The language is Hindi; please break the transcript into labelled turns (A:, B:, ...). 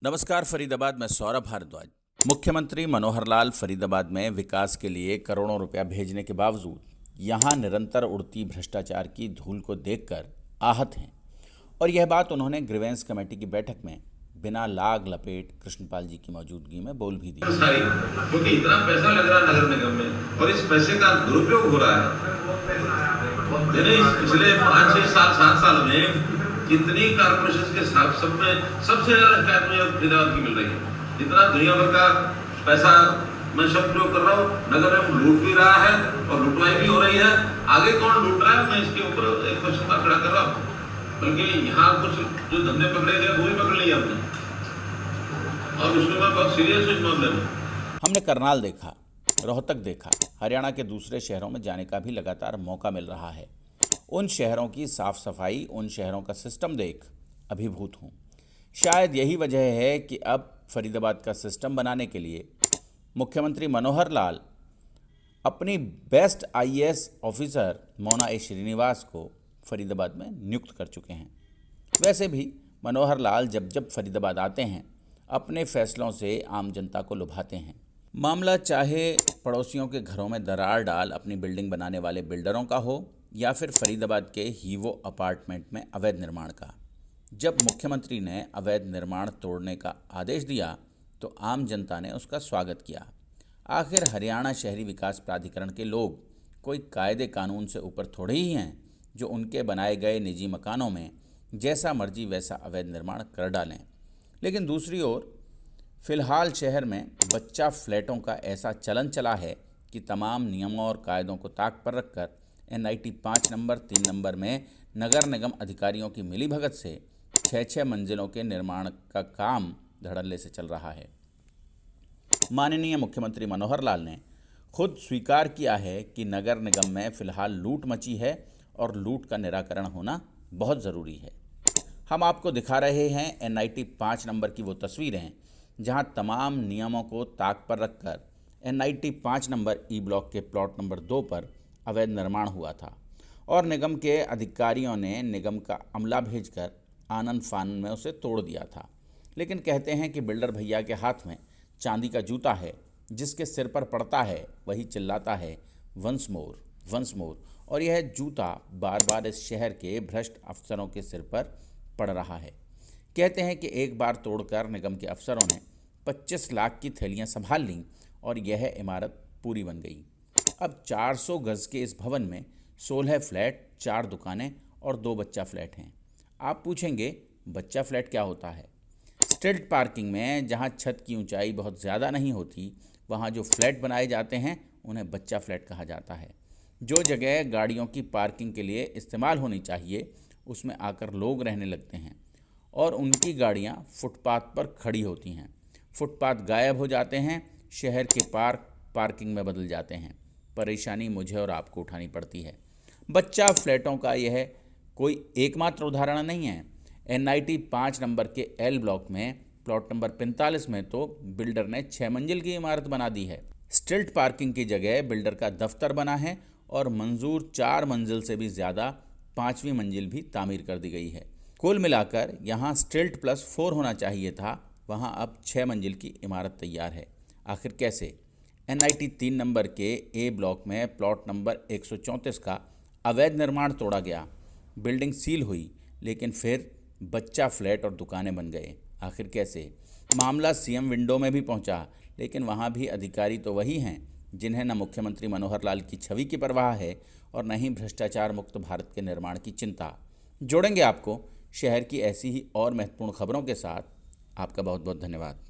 A: नमस्कार। फरीदाबाद में सौरभ भारद्वाज। मुख्यमंत्री मनोहर लाल फरीदाबाद में विकास के लिए करोड़ों रुपया भेजने के बावजूद यहां निरंतर उड़ती भ्रष्टाचार की धूल को देखकर आहत हैं। और यह बात उन्होंने ग्रीवेंस कमेटी की बैठक में बिना लाग लपेट कृष्णपाल जी की मौजूदगी में बोल भी दी।
B: क्योंकि इतना पैसा लग रहा है नगर निगम में और इस पैसे का दुरुपयोग हो रहा है। पिछले 5-6 साल 7 साल में कितनी कारपोरेशन के सब में सबसे ज्यादा शिकायत में फरीदाबाद की मिल रही है। जितना दुनिया भर का पैसा मैं शब्द प्रयोग कर रहा हूँ, नगर में लूट भी रहा है और लुटवाई भी हो रही है। आगे कौन लूट रहा है मैं इसके ऊपर एक क्वेश्चन मार्क खड़ा कर रहा हूँ। बल्कि यहाँ कुछ जो धंधे पकड़े गए वो भी पकड़ लिए हमने और उसमें मैं बहुत सीरियस हूँ इस मामले में।
A: हमने करनाल देखा, रोहतक देखा, हरियाणा के दूसरे शहरों में जाने का भी लगातार मौका मिल रहा है। उन शहरों की साफ सफाई, उन शहरों का सिस्टम देख अभिभूत हूँ। शायद यही वजह है कि अब फरीदाबाद का सिस्टम बनाने के लिए मुख्यमंत्री मनोहर लाल अपनी बेस्ट आईएएस ऑफिसर मोना ए श्रीनिवास को फरीदाबाद में नियुक्त कर चुके हैं। वैसे भी मनोहर लाल जब जब फरीदाबाद आते हैं अपने फैसलों से आम जनता को लुभाते हैं। मामला चाहे पड़ोसियों के घरों में दरार डाल अपनी बिल्डिंग बनाने वाले बिल्डरों का हो या फिर फरीदाबाद के हीवो अपार्टमेंट में अवैध निर्माण का। जब मुख्यमंत्री ने अवैध निर्माण तोड़ने का आदेश दिया तो आम जनता ने उसका स्वागत किया। आखिर हरियाणा शहरी विकास प्राधिकरण के लोग कोई कायदे कानून से ऊपर थोड़े ही हैं जो उनके बनाए गए निजी मकानों में जैसा मर्जी वैसा अवैध निर्माण कर डालें। लेकिन दूसरी ओर फिलहाल शहर में बच्चा फ्लैटों का ऐसा चलन चला है कि तमाम नियमों और कायदों को ताक पर रखकर एनआईटी 5 नंबर 3 नंबर में नगर निगम अधिकारियों की मिलीभगत से 6-6 मंजिलों के निर्माण का काम धड़ल्ले से चल रहा है। माननीय मुख्यमंत्री मनोहर लाल ने खुद स्वीकार किया है कि नगर निगम में फिलहाल लूट मची है और लूट का निराकरण होना बहुत ज़रूरी है। हम आपको दिखा रहे हैं एनआईटी 5 नंबर की वो तस्वीरें जहां तमाम नियमों को ताक पर रखकर एनआईटी 5 नंबर ई ब्लॉक के प्लॉट नंबर 2 पर अवैध निर्माण हुआ था और निगम के अधिकारियों ने निगम का अमला भेजकर आनन फानन में उसे तोड़ दिया था। लेकिन कहते हैं कि बिल्डर भैया के हाथ में चांदी का जूता है, जिसके सिर पर पड़ता है वही चिल्लाता है वंस मोर वंस मोर। और यह जूता बार बार इस शहर के भ्रष्ट अफसरों के सिर पर पड़ रहा है। कहते हैं कि एक बार तोड़कर निगम के अफसरों ने 25 लाख की थैलियां संभाल लीं और यह इमारत पूरी बन गई। अब 400 गज के इस भवन में 16 फ्लैट, 4 दुकानें और 2 बच्चा फ्लैट हैं। आप पूछेंगे बच्चा फ्लैट क्या होता है? स्ट्रीट पार्किंग में जहां छत की ऊंचाई बहुत ज़्यादा नहीं होती वहां जो फ्लैट बनाए जाते हैं उन्हें बच्चा फ्लैट कहा जाता है। जो जगह गाड़ियों की पार्किंग के लिए इस्तेमाल होनी चाहिए उसमें आकर लोग रहने लगते हैं और उनकी गाड़ियां फुटपाथ पर खड़ी होती हैं। फुटपाथ गायब हो जाते हैं, शहर के पार्क पार्किंग में बदल जाते हैं। परेशानी मुझे और आपको उठानी पड़ती है। बच्चा फ्लैटों का यह कोई एकमात्र उदाहरण नहीं है। एनआईटी 5 नंबर के एल ब्लॉक में प्लॉट नंबर 45 में तो बिल्डर ने 6 मंजिल की इमारत बना दी है। स्ट्रीट पार्किंग की जगह बिल्डर का दफ्तर बना है और मंजूर 4 मंजिल से भी ज़्यादा 5वीं मंजिल भी तामीर कर दी गई है। कुल मिलाकर यहाँ स्ट्रीट +4 होना चाहिए था, वहाँ अब 6 मंजिल की इमारत तैयार है। आखिर कैसे? एनआईटी 3 नंबर के ए ब्लॉक में प्लॉट नंबर 134 का अवैध निर्माण तोड़ा गया। बिल्डिंग सील हुई लेकिन फिर बच्चा फ्लैट और दुकानें बन गए। आखिर कैसे? मामला सीएम विंडो में भी पहुंचा लेकिन वहां भी अधिकारी तो वही हैं जिन्हें न मुख्यमंत्री मनोहर लाल की छवि की परवाह है और न ही भ्रष्टाचार मुक्त भारत के निर्माण की चिंता। जोड़ेंगे आपको शहर की ऐसी ही और महत्वपूर्ण खबरों के साथ। आपका बहुत बहुत धन्यवाद।